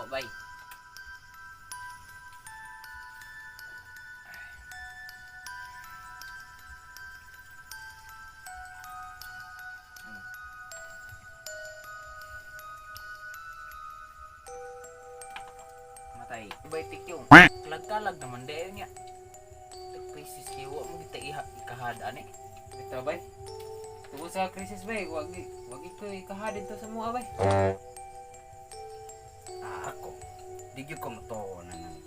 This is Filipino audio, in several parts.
bay. Matay. Bay tikyong. Kalag-kalag naman dahil niya. Krisis kiwa mo kita ikahadaan eh. Ito bay. Tunggu sa krisis bay, wag ito ikahadin to sa mga bay. Ako. Di gyud ko moto na ng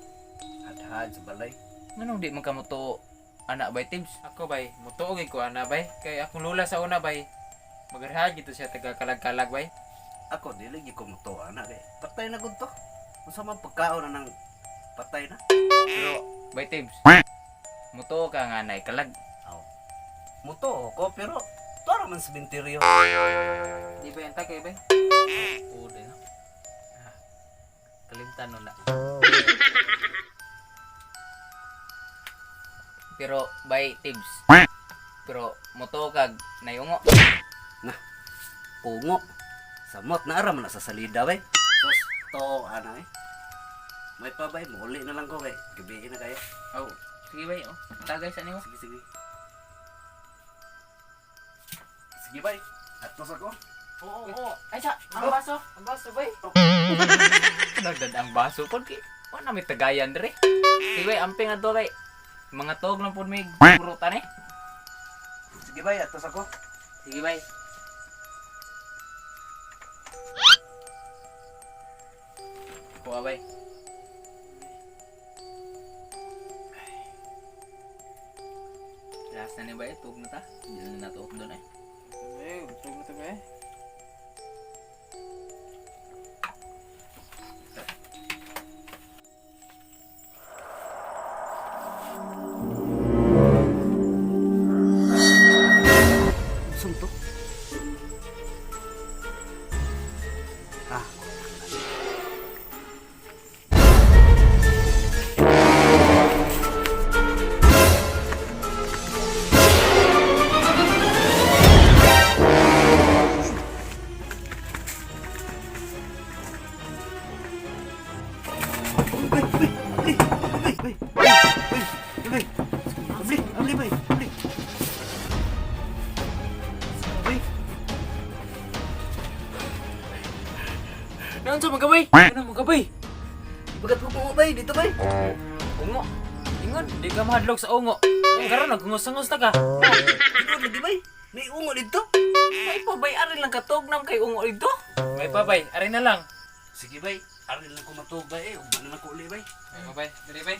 hadhad sa balay. Nganong di man ka moto anak bay Tims? Ako bay, motuogin ko anak bay. Kay akong lula sa una bay. Magarhad gito siya taga kalag-kalag bay. Ako dili gyud ko moto ana kay patay na gud to. Unsa man pagkaon na ng patay na? Pero bay Tims, moto ka nga nay kalag. Aw. Moto ko pero para man sa binteryo. Di ba yan takay bay? Oo din. Kalimtan nun na. Pero bay Tims. Pero moto kag nayungo. Pungo. Samot na ara man na sa salida bay. Sus to ana eh. May pa bay muli na lang ko kay gabi na kaya. Oh, sige bay oh. Tagay sa nimo. Sige sige. Sige bay. Atos ako. Oo. Ay sa, ang baso. Ang baso bay. Nagdad ang baso pod ki. Wala may tagayan dire. Sige bay, amping ato kay mga tog lang pod may prutan eh. Sige bay, atos ako. Sige bay. Kuha bay. Last na ni bay, tug na ta. Hindi na to doon eh. Tug na to bay. Sunto. Ah. Naon sa magabay? Ano magabay? Bagat ko mo bay dito bay. Ungo. Ingon, di ka mahadlok sa ungo. Ang karon nagungos-angos na ka. Dito di bay. May ungo dito. May pabay ari lang katog nam kay ungo dito. May pabay, ari na lang. Sige bay. Ari lang ko matug bay. Ugma na lang ko uli bay. May pabay, diri bay.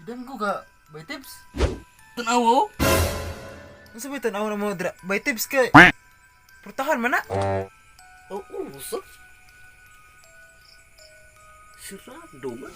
Dan ko ka by tips. Tanaw. Ano sabi tanaw na mo dra by tips kay. Purtahan man na. Oh, uso. Sirado man.